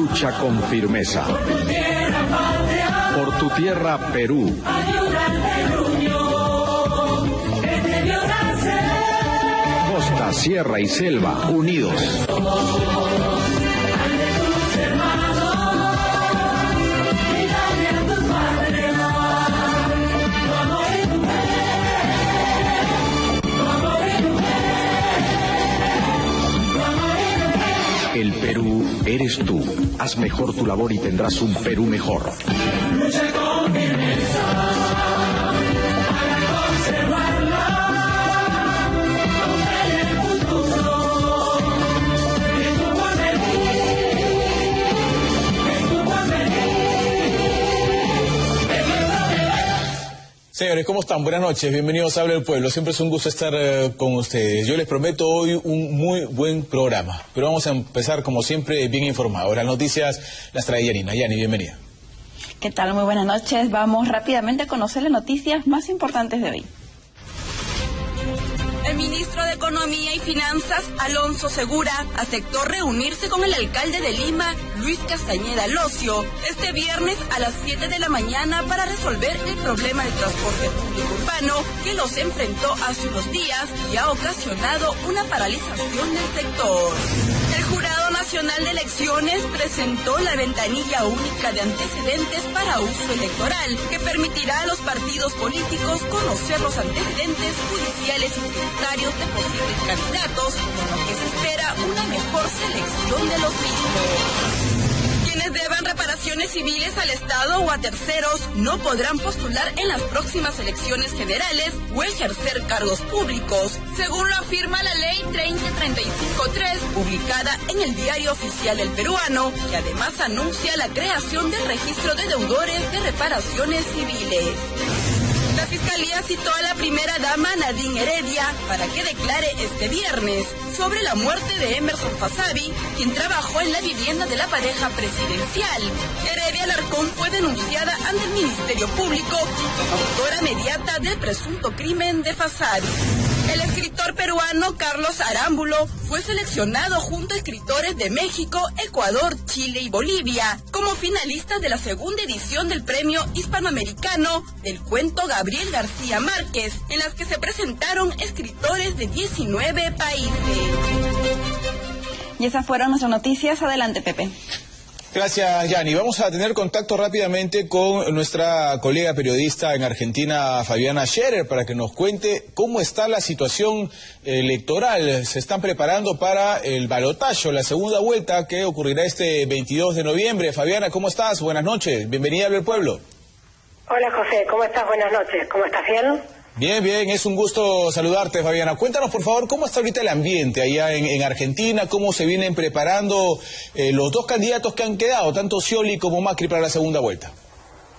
lucha con firmeza. Por tu tierra, Perú. Costa, sierra y selva, unidos. El Perú eres tú. Haz mejor tu labor y tendrás un Perú mejor. Lucha con firmeza para conservarla. Romper el futuro. Es tu porvenir. Es tu porvenir. Señores, ¿cómo están? Buenas noches, bienvenidos a Habla del Pueblo. Siempre es un gusto estar con ustedes. Yo les prometo hoy un muy buen programa, pero vamos a empezar como siempre bien informados. Las noticias las trae Yanina. Yani, bienvenida. ¿Qué tal? Muy buenas noches. Vamos rápidamente a conocer las noticias más importantes de hoy. El ministro de Economía y Finanzas, Alonso Segura, aceptó reunirse con el alcalde de Lima, Luis Castañeda Locio, este viernes a las 7 de la mañana para resolver el problema de transporte público urbano que los enfrentó hace unos días y ha ocasionado una paralización del sector. El Jurado Nacional de Elecciones presentó la ventanilla única de antecedentes para uso electoral, que permitirá a los partidos políticos conocer los antecedentes judiciales y tributarios de posibles candidatos, con lo que se espera una mejor selección de los mismos. Quienes deban reparaciones civiles al Estado o a terceros no podrán postular en las próximas elecciones generales o ejercer cargos públicos, según lo afirma la Ley 3035-3, publicada en el Diario Oficial del Peruano, que además anuncia la creación del registro de deudores de reparaciones civiles. La Fiscalía citó a la primera dama Nadine Heredia para que declare este viernes sobre la muerte de Emerson Fasabi, quien trabajó en la vivienda de la pareja presidencial. Heredia Alarcón fue denunciada ante el Ministerio Público como autora mediata del presunto crimen de Fasabi. El escritor peruano Carlos Arámbulo fue seleccionado junto a escritores de México, Ecuador, Chile y Bolivia como finalistas de la segunda edición del Premio Hispanoamericano del Cuento Gabriel García Márquez, en las que se presentaron escritores de 19 países. Y esas fueron nuestras noticias. Adelante, Pepe. Gracias, Yani. Vamos a tener contacto rápidamente con nuestra colega periodista en Argentina, Fabiana Scherer, para que nos cuente cómo está la situación electoral. Se están preparando para el balotaje, la segunda vuelta que ocurrirá este 22 de noviembre. Fabiana, ¿cómo estás? Buenas noches. Bienvenida al Pueblo. Hola, José. ¿Cómo estás? Buenas noches. ¿Cómo estás? ¿Bien? Bien, bien, es un gusto saludarte, Fabiana. Cuéntanos, por favor, cómo está ahorita el ambiente allá en Argentina, cómo se vienen preparando los dos candidatos que han quedado, tanto Scioli como Macri, para la segunda vuelta.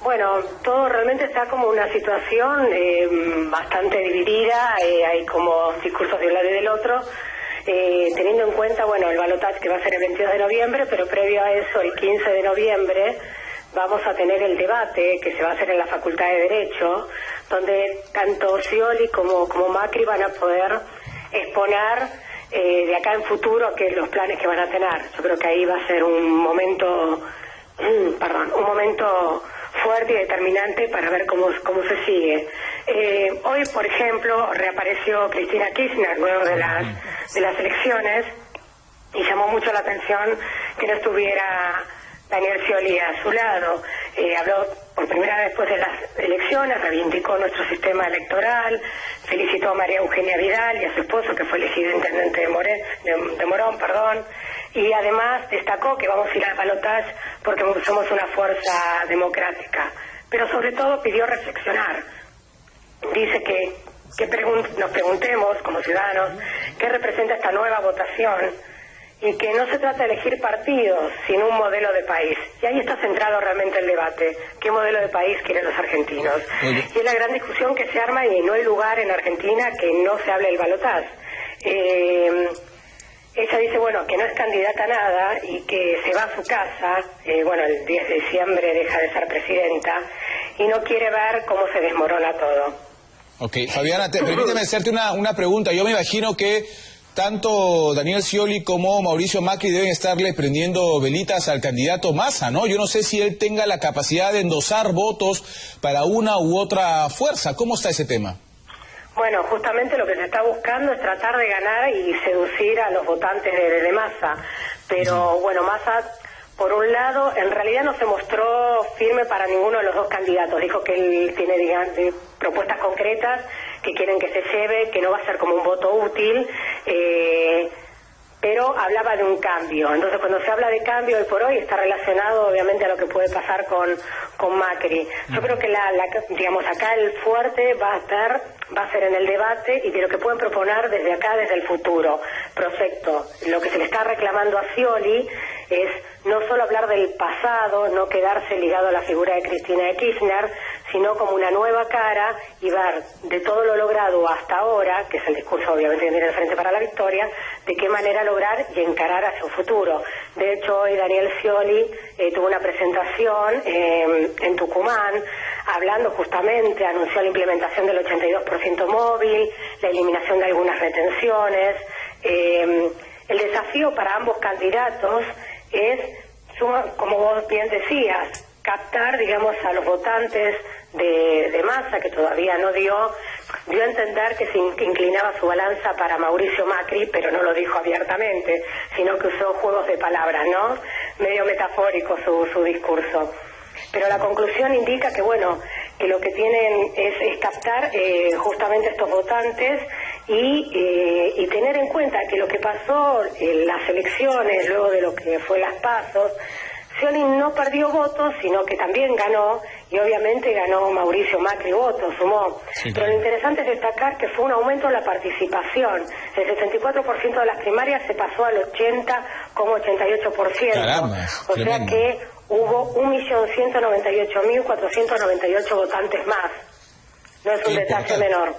Bueno, todo realmente está como una situación bastante dividida, hay como discursos de un lado y del otro, teniendo en cuenta, bueno, el balotaje que va a ser el 22 de noviembre, pero previo a eso, el 15 de noviembre, vamos a tener el debate que se va a hacer en la Facultad de Derecho, donde tanto Scioli como Macri van a poder exponer de acá en futuro los planes que van a tener. Yo creo que ahí va a ser un momento fuerte y determinante para ver cómo se sigue. Hoy, por ejemplo, reapareció Cristina Kirchner luego de las elecciones y llamó mucho la atención que no estuviera Daniel Scioli a su lado. Habló por primera vez después de las elecciones, reivindicó nuestro sistema electoral, felicitó a María Eugenia Vidal y a su esposo, que fue elegido intendente de Morón, y además destacó que vamos a ir al balotaje porque somos una fuerza democrática. Pero sobre todo pidió reflexionar. Dice que nos preguntemos como ciudadanos qué representa esta nueva votación y que no se trata de elegir partidos, sino un modelo de país. Y ahí está centrado realmente el debate. ¿Qué modelo de país quieren los argentinos? Y es la gran discusión que se arma y no hay lugar en Argentina que no se hable del balotaje. Ella dice, bueno, que no es candidata a nada y que se va a su casa, el 10 de diciembre deja de ser presidenta y no quiere ver cómo se desmorona todo. Ok, Fabiana, permíteme hacerte una pregunta. Yo me imagino que tanto Daniel Scioli como Mauricio Macri deben estarle prendiendo velitas al candidato Massa, ¿no? Yo no sé si él tenga la capacidad de endosar votos para una u otra fuerza. ¿Cómo está ese tema? Bueno, justamente lo que se está buscando es tratar de ganar y seducir a los votantes de Massa. Pero bueno, Massa, por un lado, en realidad no se mostró firme para ninguno de los dos candidatos. Dijo que él tiene, digamos, propuestas concretas que quieren que se lleve, que no va a ser como un voto útil, pero hablaba de un cambio. Entonces, cuando se habla de cambio hoy por hoy, está relacionado obviamente a lo que puede pasar con Macri. Yo creo que digamos, acá el fuerte va a ser en el debate y de lo que pueden proponer desde acá, desde el futuro. Proyecto. Lo que se le está reclamando a Scioli es no solo hablar del pasado, no quedarse ligado a la figura de Cristina de Kirchner, sino como una nueva cara y ver de todo lo logrado hasta ahora, que es el discurso obviamente que tiene el Frente para la Victoria, de qué manera lograr y encarar hacia un futuro. De hecho, hoy Daniel Scioli tuvo una presentación en Tucumán, hablando justamente, anunció la implementación del 82% móvil, la eliminación de algunas retenciones. El desafío para ambos candidatos es, como vos bien decías, captar, digamos, a los votantes de Massa, que todavía no dio a entender que se inclinaba su balanza para Mauricio Macri, pero no lo dijo abiertamente, sino que usó juegos de palabras, ¿no? Medio metafórico su discurso. Pero la conclusión indica que, bueno, que lo que tienen es captar justamente estos votantes y tener en cuenta que lo que pasó en las elecciones, luego de lo que fue las PASO, Scioli no perdió votos, sino que también ganó, y obviamente ganó Mauricio Macri votos, sumó. Sí, pero lo interesante es destacar que fue un aumento en la participación. El 64% de las primarias se pasó al 80,88%. Caramba, o sea que hubo 1.198.498 votantes más. No es un detalle menor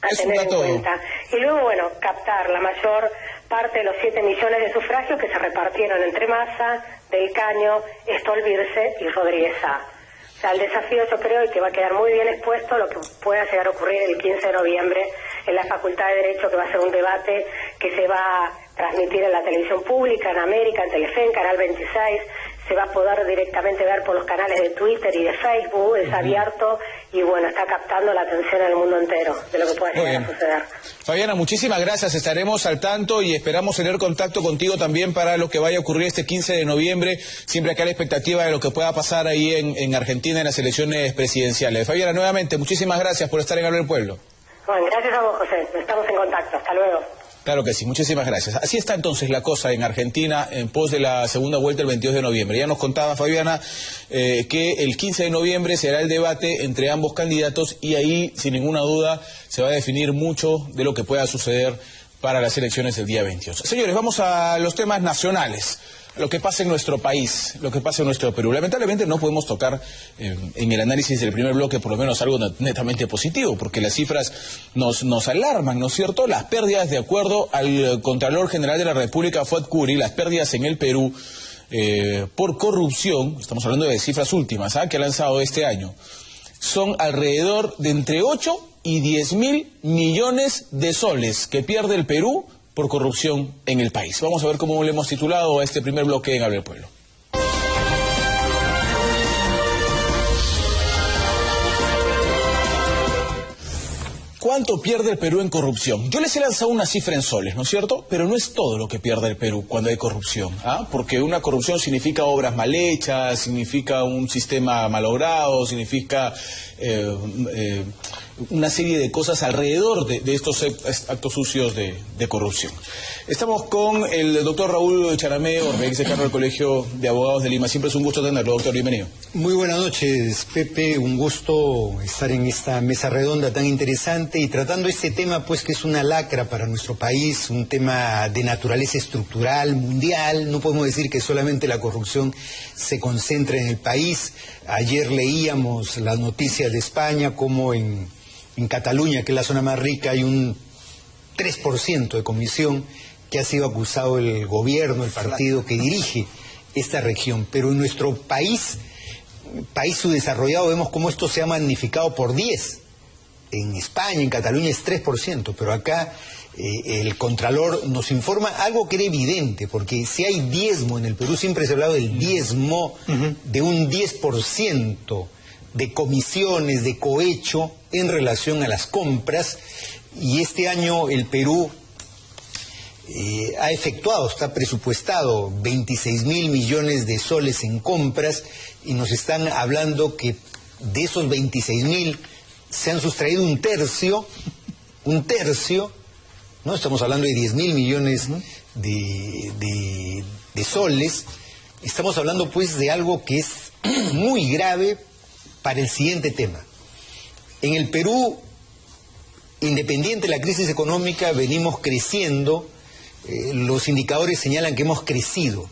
a tener en cuenta. Y luego, bueno, captar la mayor parte de los 7 millones de sufragios que se repartieron entre Massa, Del Caño, Stolbizer y Rodríguez A. O sea, el desafío, yo creo, y que va a quedar muy bien expuesto lo que pueda llegar a ocurrir el 15 de noviembre en la Facultad de Derecho, que va a ser un debate que se va a transmitir en la televisión pública, en América, en Telefe, en Canal 26, se va a poder directamente ver por los canales de Twitter y de Facebook, es abierto y bueno, está captando la atención en el mundo entero de lo que puede llegar a suceder. Fabiana, muchísimas gracias, estaremos al tanto y esperamos tener contacto contigo también para lo que vaya a ocurrir este 15 de noviembre, siempre acá la expectativa de lo que pueda pasar ahí en Argentina en las elecciones presidenciales. Fabiana, nuevamente, muchísimas gracias por estar en Habla del Pueblo. Bueno, gracias a vos, José, estamos en contacto, hasta luego. Claro que sí, muchísimas gracias. Así está entonces la cosa en Argentina en pos de la segunda vuelta el 22 de noviembre. Ya nos contaba Fabiana que el 15 de noviembre será el debate entre ambos candidatos y ahí, sin ninguna duda, se va a definir mucho de lo que pueda suceder para las elecciones del día 28. Señores, vamos a los temas nacionales. Lo que pasa en nuestro país, lo que pasa en nuestro Perú. Lamentablemente no podemos tocar en el análisis del primer bloque por lo menos algo netamente positivo, porque las cifras nos alarman, ¿no es cierto? Las pérdidas, de acuerdo al Contralor General de la República, Fuad Curi, las pérdidas en el Perú por corrupción, estamos hablando de cifras últimas que ha lanzado este año, son alrededor de entre 8 y 10 mil millones de soles que pierde el Perú por corrupción en el país. Vamos a ver cómo le hemos titulado a este primer bloque en Habla del Pueblo. ¿Cuánto pierde el Perú en corrupción? Yo les he lanzado una cifra en soles, ¿no es cierto? Pero no es todo lo que pierde el Perú cuando hay corrupción, porque una corrupción significa obras mal hechas, significa un sistema malogrado, significa una serie de cosas alrededor de estos actos sucios de corrupción. Estamos con el doctor Raúl Charamé Orbe, decano del Colegio de Abogados de Lima. Siempre es un gusto tenerlo, doctor. Bienvenido. Muy buenas noches, Pepe. Un gusto estar en esta mesa redonda tan interesante y tratando este tema, pues, que es una lacra para nuestro país, un tema de naturaleza estructural, mundial. No podemos decir que solamente la corrupción se concentra en el país. Ayer leíamos las noticias de España, como en Cataluña, que es la zona más rica, hay un 3% de comisión que ha sido acusado el gobierno, el partido que dirige esta región. Pero en nuestro país subdesarrollado, vemos cómo esto se ha magnificado por 10. En España, en Cataluña es 3%, pero acá el Contralor nos informa algo que era evidente, porque si hay diezmo en el Perú, siempre se ha hablado del diezmo de un 10% de comisiones, de cohecho en relación a las compras, y este año el Perú ha efectuado, está presupuestado 26.000 millones de soles en compras, y nos están hablando que de esos 26.000 se han sustraído un tercio, ¿no? Estamos hablando de 10.000 millones de soles. Estamos hablando pues de algo que es muy grave para el siguiente tema. En el Perú, independiente de la crisis económica, venimos creciendo, los indicadores señalan que hemos crecido,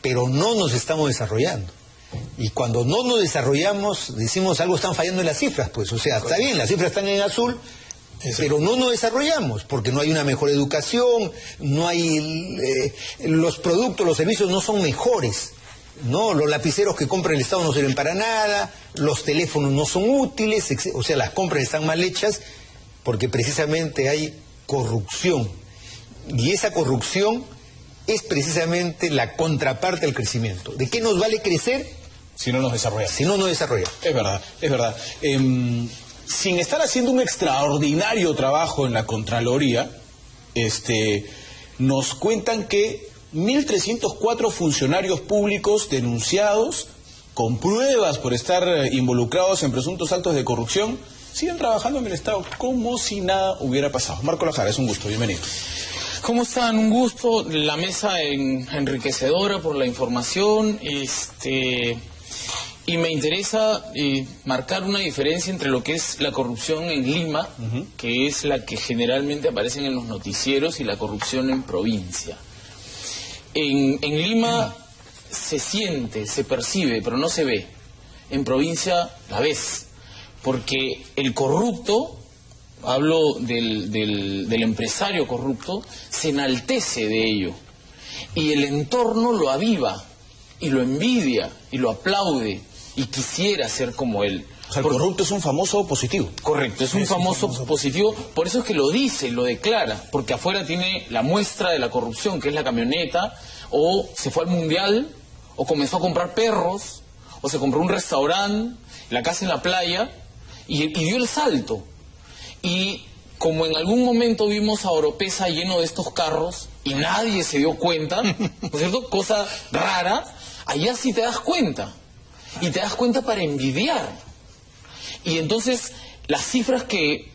pero no nos estamos desarrollando. Y cuando no nos desarrollamos, decimos algo están fallando en las cifras, pues, o sea, está bien, las cifras están en azul, pero no nos desarrollamos, porque no hay una mejor educación, no hay, los productos, los servicios no son mejores, ¿no? Los lapiceros que compra el Estado no sirven para nada, los teléfonos no son útiles, o sea, las compras están mal hechas, porque precisamente hay corrupción, y esa corrupción es precisamente la contraparte del crecimiento. ¿De qué nos vale crecer? Si no nos desarrollamos. Si no nos desarrollamos. Es verdad, es verdad. Sin estar haciendo un extraordinario trabajo en la Contraloría, nos cuentan que 1.304 funcionarios públicos denunciados con pruebas por estar involucrados en presuntos actos de corrupción siguen trabajando en el Estado como si nada hubiera pasado. Marco Lajara, es un gusto, bienvenido. ¿Cómo están? Un gusto, la mesa enriquecedora por la información, y me interesa marcar una diferencia entre lo que es la corrupción en Lima, que es la que generalmente aparece en los noticieros, y la corrupción en provincia. En Lima se siente, se percibe, pero no se ve. En provincia la ves, porque el corrupto, hablo del empresario corrupto, se enaltece de ello, y el entorno lo aviva, y lo envidia, y lo aplaude, y quisiera ser como él. O sea, el corrupto es un famoso positivo. Correcto, es un famoso positivo, por eso es que lo dice, lo declara, porque afuera tiene la muestra de la corrupción, que es la camioneta, o se fue al mundial, o comenzó a comprar perros, o se compró un restaurante, la casa en la playa, y dio el salto. Y como en algún momento vimos a Oropesa lleno de estos carros y nadie se dio cuenta, ¿no es cierto? Cosa rara, allá sí te das cuenta. Y te das cuenta para envidiar. Y entonces las cifras que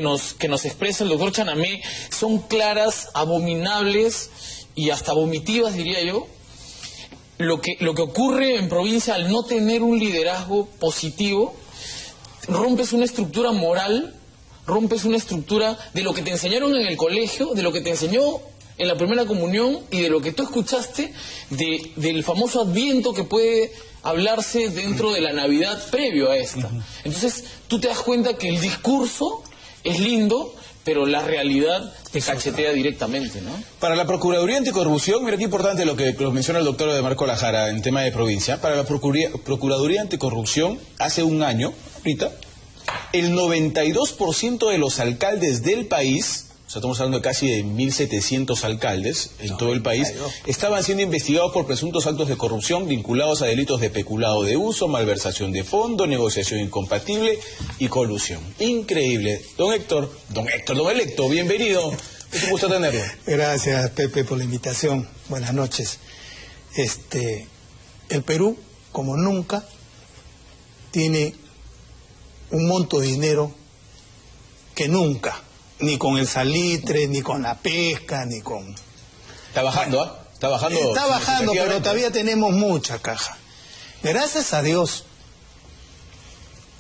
nos expresa el doctor Chanamé son claras, abominables y hasta vomitivas, diría yo. Lo que ocurre en provincia al no tener un liderazgo positivo, rompes una estructura moral, rompes una estructura de lo que te enseñaron en el colegio, de lo que te enseñó en la primera comunión y de lo que tú escuchaste del famoso Adviento que puede hablarse dentro de la Navidad previo a esta. Entonces tú te das cuenta que el discurso es lindo, pero la realidad te cachetea directamente, ¿no? Para la Procuraduría Anticorrupción, mira qué importante lo que menciona el doctor de Marco Lajara en tema de provincia. Para la Procuraduría Anticorrupción, hace un año, ahorita, el 92% de los alcaldes del país, o sea, estamos hablando de casi de 1.700 alcaldes en todo el país, estaban siendo investigados por presuntos actos de corrupción vinculados a delitos de peculado de uso, malversación de fondo, negociación incompatible y colusión. Increíble. Don Electo, bienvenido. Es un gusto tenerlo. Gracias, Pepe, por la invitación. Buenas noches. El Perú, como nunca, tiene un monto de dinero que nunca, ni con el salitre, ni con la pesca, ni con... Está bajando, ¿ah? Está bajando. Está bajando, pero todavía tenemos mucha caja. Gracias a Dios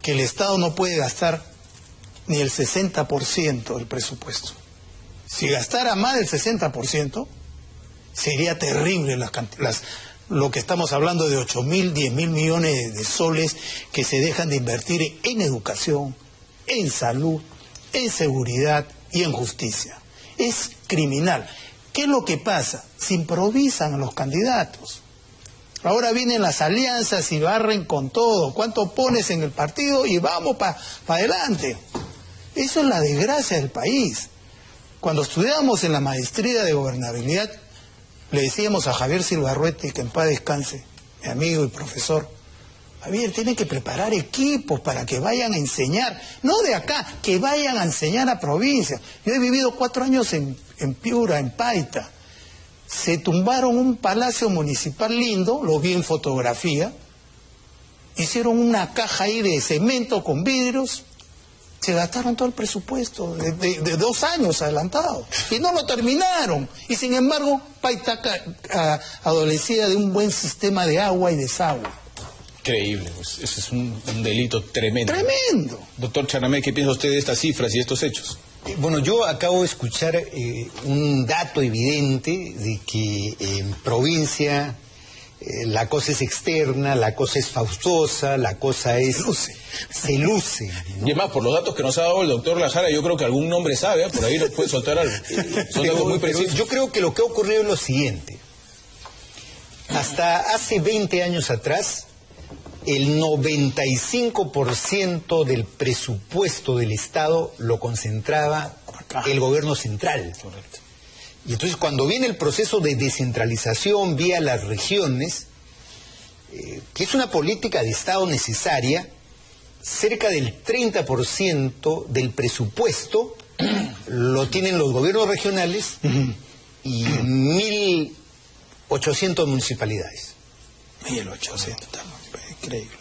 que el Estado no puede gastar ni el 60% del presupuesto. Si gastara más del 60%, sería terrible lo que estamos hablando de 8.000, 10.000 millones de soles que se dejan de invertir en educación, en salud, en seguridad y en justicia. Es criminal. ¿Qué es lo que pasa? Se improvisan a los candidatos. Ahora vienen las alianzas y barren con todo. ¿Cuánto pones en el partido? Y vamos para adelante. Eso es la desgracia del país. Cuando estudiábamos en la maestría de gobernabilidad, le decíamos a Javier Silvarruete, que en paz descanse, mi amigo y profesor, Javier, tienen que preparar equipos para que vayan a enseñar, no de acá, que vayan a enseñar a provincias. Yo he vivido 4 años en Piura, en Paita. Se tumbaron un palacio municipal lindo, lo vi en fotografía, hicieron una caja ahí de cemento con vidrios, se gastaron todo el presupuesto de 2 años adelantado y no lo terminaron. Y sin embargo, Paita adolecía de un buen sistema de agua y desagüe. Increíble, pues ese es un delito tremendo. ¡Tremendo! Doctor Chanamé, ¿qué piensa usted de estas cifras y estos hechos? Bueno, yo acabo de escuchar un dato evidente de que en provincia la cosa es externa, la cosa es faustosa, la cosa es... Se luce. ¿no? Y además, por los datos que nos ha dado el doctor Lajara, yo creo que algún nombre sabe, ¿eh? Por ahí nos puede soltar algo. Son datos muy precisos. Yo creo que lo que ha ocurrido es lo siguiente. Hasta hace 20 años atrás, el 95% del presupuesto del Estado lo concentraba el gobierno central. Correcto. Y entonces cuando viene el proceso de descentralización vía las regiones, que es una política de Estado necesaria, cerca del 30% del presupuesto lo tienen los gobiernos regionales y 1.800 municipalidades. 1.800, increíble.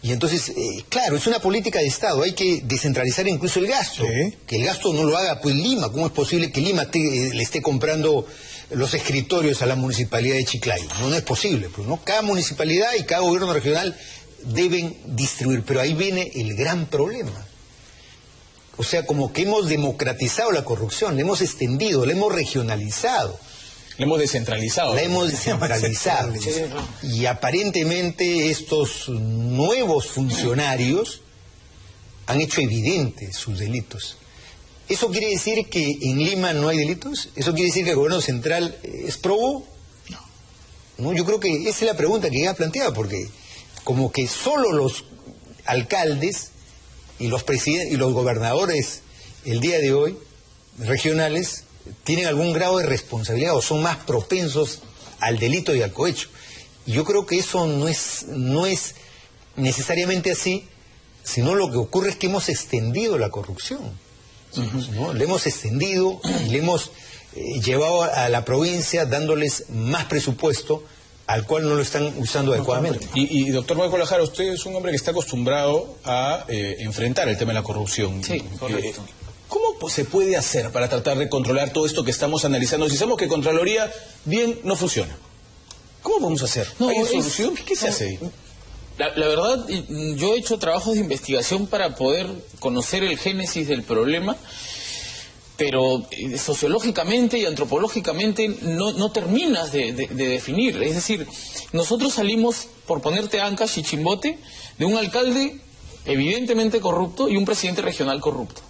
Y entonces, claro, es una política de Estado, hay que descentralizar incluso el gasto. Sí. Que el gasto no lo haga pues Lima. ¿Cómo es posible que Lima le esté comprando los escritorios a la municipalidad de Chiclayo? No es posible, pues, ¿no? Cada municipalidad y cada gobierno regional deben distribuir, pero ahí viene el gran problema. O sea, como que hemos democratizado la corrupción, la hemos extendido, la hemos regionalizado. La hemos descentralizado. La hemos descentralizado. Y aparentemente estos nuevos funcionarios han hecho evidentes sus delitos. ¿Eso quiere decir que en Lima no hay delitos? ¿Eso quiere decir que el gobierno central es probo? No, yo creo que esa es la pregunta que ya planteaba, porque como que solo los alcaldes y los presidentes y los gobernadores el día de hoy, regionales, tienen algún grado de responsabilidad o son más propensos al delito y al cohecho. Y yo creo que eso no es necesariamente así, sino lo que ocurre es que hemos extendido la corrupción. ¿No? Le hemos extendido y le hemos llevado a la provincia dándoles más presupuesto al cual no lo están usando adecuadamente. Y doctor Marco Lajara, usted es un hombre que está acostumbrado a enfrentar el tema de la corrupción. Sí, correcto. ¿Cómo se puede hacer para tratar de controlar todo esto que estamos analizando? Si sabemos que Contraloría bien no funciona, ¿cómo vamos a hacer? No, ¿Hay solución? ¿Qué se hace ahí? La verdad, yo he hecho trabajos de investigación para poder conocer el génesis del problema, pero sociológicamente y antropológicamente no terminas de definir. Es decir, nosotros salimos, por ponerte Ancash y Chimbote, de un alcalde evidentemente corrupto y un presidente regional corrupto.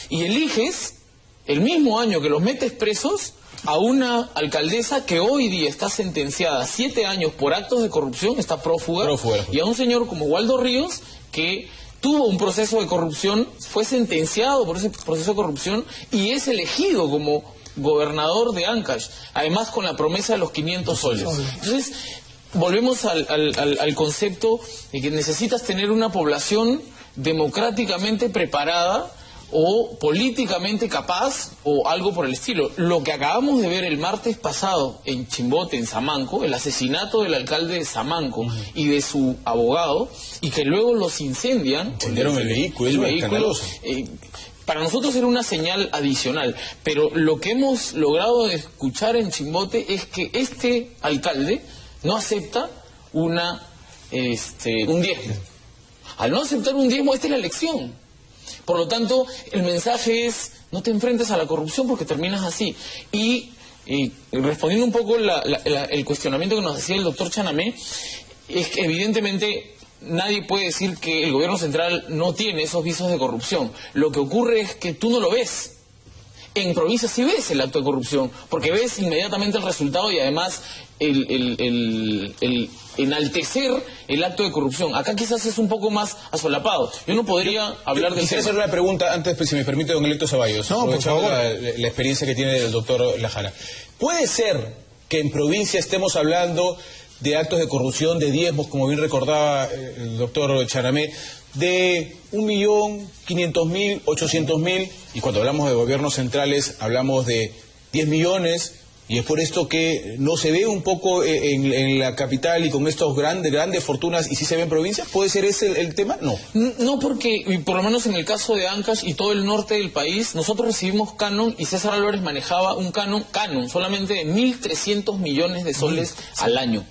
Y eliges, el mismo año que los metes presos, a una alcaldesa que hoy día está sentenciada a 7 años por actos de corrupción, está prófuga, y a un señor como Waldo Ríos, que tuvo un proceso de corrupción, fue sentenciado por ese proceso de corrupción y es elegido como gobernador de Ancash, además con la promesa de los 500 soles. Entonces, volvemos al concepto de que necesitas tener una población democráticamente preparada o políticamente capaz o algo por el estilo. Lo que acabamos de ver el martes pasado en Chimbote, en Samanco, el asesinato del alcalde de Samanco y de su abogado, y que luego los incendian. Incendiaron el vehículo, para nosotros era una señal adicional, pero lo que hemos logrado escuchar en Chimbote es que este alcalde no acepta un diezmo. Al no aceptar un diezmo, esta es la elección. Por lo tanto, el mensaje es, no te enfrentes a la corrupción porque terminas así. Y respondiendo un poco el cuestionamiento que nos hacía el doctor Chanamé, es que evidentemente nadie puede decir que el gobierno central no tiene esos visos de corrupción. Lo que ocurre es que tú no lo ves. En provincia sí ves el acto de corrupción, porque ves inmediatamente el resultado y además el enaltecer el acto de corrupción. Acá quizás es un poco más asolapado. Yo no podría hablar del Quisiera tema. hacer una pregunta antes, si me permite, don Electo Ceballos. No, por aprovechando favor. la experiencia que tiene el doctor Lajara. ¿Puede ser que en provincia estemos hablando de actos de corrupción, de diezmos, como bien recordaba el doctor Charamé, de 1.500.000, 800.000, y cuando hablamos de gobiernos centrales hablamos de 10 millones, y es por esto que no se ve un poco en la capital y con estos grandes fortunas, y sí se ve en provincias? ¿Puede ser ese el tema? No. No, porque por lo menos en el caso de Ancash y todo el norte del país, nosotros recibimos canon y César Álvarez manejaba un canon solamente de 1.300 millones de soles al año.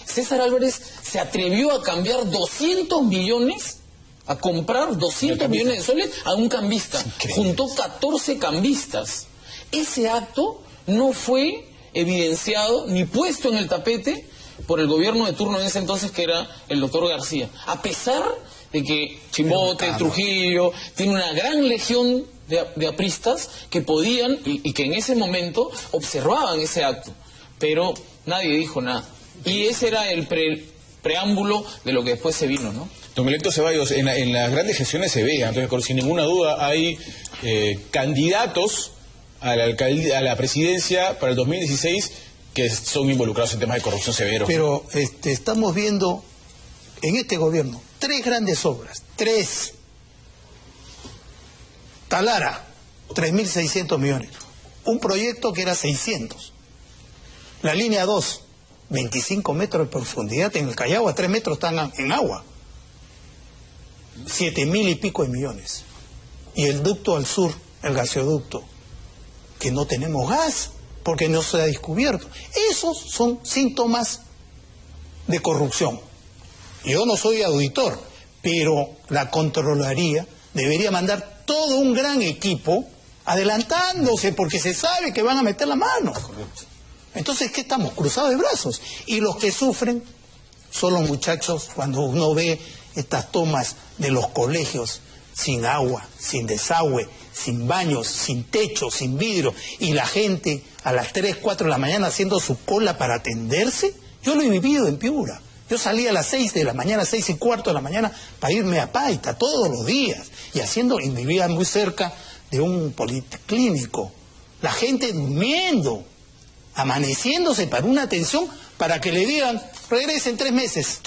César Álvarez se atrevió a cambiar 200 millones, a comprar 200 millones de soles a un cambista. Juntó 14 cambistas. Ese acto no fue evidenciado ni puesto en el tapete por el gobierno de turno en ese entonces, que era el doctor García. A pesar de que Chimbote, Trujillo, tiene una gran legión de apristas que podían y que en ese momento observaban ese acto. Pero nadie dijo nada. Y ese era el preámbulo de lo que después se vino, ¿no? Don Electo Ceballos, en las grandes gestiones se ve, entonces sin ninguna duda hay candidatos a la presidencia para el 2016 que son involucrados en temas de corrupción severos. Pero estamos viendo en este gobierno 3 grandes obras, 3. Talara, 3.600 millones. Un proyecto que era 600. La línea 2, 25 metros de profundidad en el Callao, a 3 metros están en agua. 7.000 y pico de millones. Y el ducto al sur, el gasoducto, que no tenemos gas porque no se ha descubierto. Esos son síntomas de corrupción. Yo no soy auditor, pero la Contraloría debería mandar todo un gran equipo adelantándose porque se sabe que van a meter la mano. Entonces, ¿qué estamos? Cruzados de brazos. Y los que sufren son los muchachos cuando uno ve estas tomas de los colegios sin agua, sin desagüe, sin baños, sin techo, sin vidrio, y la gente a las 3, 4 de la mañana haciendo su cola para atenderse. Yo lo he vivido en Piura. Yo salía a las 6 de la mañana, 6:15 de la mañana, para irme a Paita todos los días, y vivía muy cerca de un policlínico. La gente durmiendo, amaneciéndose para una atención, para que le digan, regrese en 3 meses.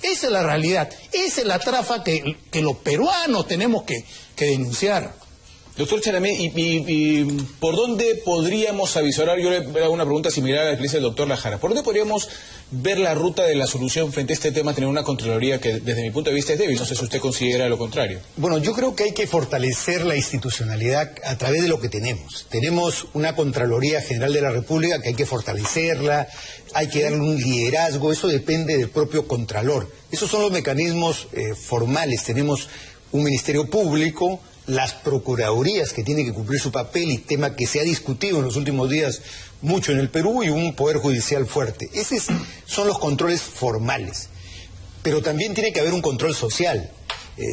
Esa es la realidad, esa es la trafa que los peruanos tenemos que denunciar. Doctor Charamé, ¿y por dónde podríamos avisorar? Yo le hago una pregunta similar a la que le hice el doctor Lajara. ¿Por dónde podríamos ver la ruta de la solución frente a este tema, tener una Contraloría que desde mi punto de vista es débil? No sé si usted considera lo contrario. Bueno, yo creo que hay que fortalecer la institucionalidad a través de lo que tenemos. Tenemos una Contraloría General de la República que hay que fortalecerla, hay que darle un liderazgo, eso depende del propio Contralor. Esos son los mecanismos formales. Tenemos un Ministerio Público, las procuradurías que tienen que cumplir su papel, y tema que se ha discutido en los últimos días mucho en el Perú, y un poder judicial fuerte. Esos son los controles formales. Pero también tiene que haber un control social.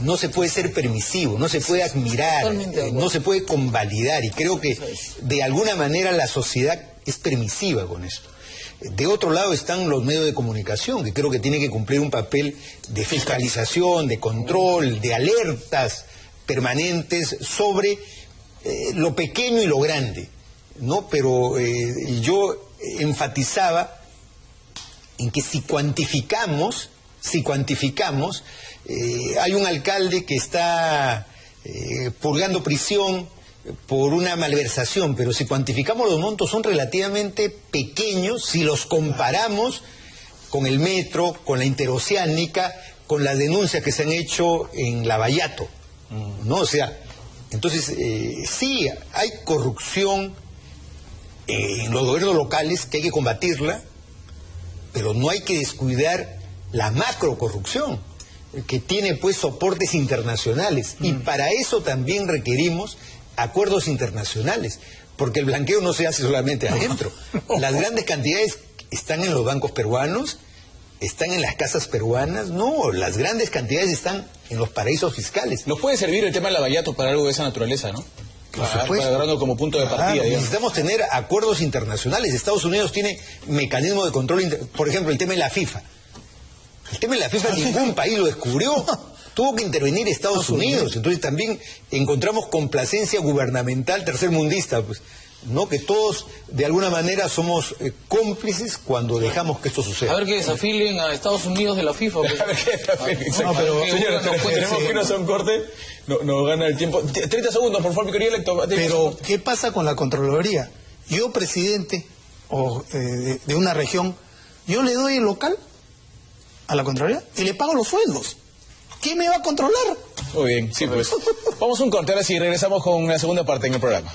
No se puede ser permisivo, no se puede admirar, no se puede convalidar, y creo que de alguna manera la sociedad es permisiva con esto. De otro lado están los medios de comunicación, que creo que tienen que cumplir un papel de fiscalización, de control, de alertas permanentes sobre lo pequeño y lo grande, ¿no? Pero yo enfatizaba en que si cuantificamos, hay un alcalde que está purgando prisión por una malversación, pero si cuantificamos los montos son relativamente pequeños si los comparamos con el metro, con la interoceánica, con las denuncias que se han hecho en Lavallato, ¿no? O sea, entonces sí hay corrupción en los gobiernos locales que hay que combatirla, pero no hay que descuidar la macrocorrupción que tiene pues soportes internacionales, y para eso también requerimos acuerdos internacionales, porque el blanqueo no se hace solamente adentro. Las grandes cantidades están en los bancos peruanos, están en las casas peruanas, no, las grandes cantidades están en los paraísos fiscales. ¿Nos puede servir el tema de Lavallato para algo de esa naturaleza, no? Claro, para agarrarlo como punto de partida. Digamos. Necesitamos tener acuerdos internacionales. Estados Unidos tiene mecanismos de control, por ejemplo, el tema de la FIFA. El tema de la FIFA ningún país lo descubrió. Tuvo que intervenir Estados Unidos. Entonces también encontramos complacencia gubernamental tercermundista, pues, ¿no? Que todos de alguna manera somos cómplices cuando dejamos que esto suceda. A ver que desafilen a Estados Unidos de la FIFA. Pues. A ver que desafilen. No, pero señores, tenemos que irnos a un corte. No gana el tiempo. 30 segundos, por favor, mi querido elector. Pero, ¿qué pasa con la Contraloría? Yo, presidente de una región, yo le doy el local a la Contraloría y le pago los sueldos. ¿Quién me va a controlar? Muy bien, sí, pues. Vamos a un corte, ahora sí, regresamos con la segunda parte en el programa.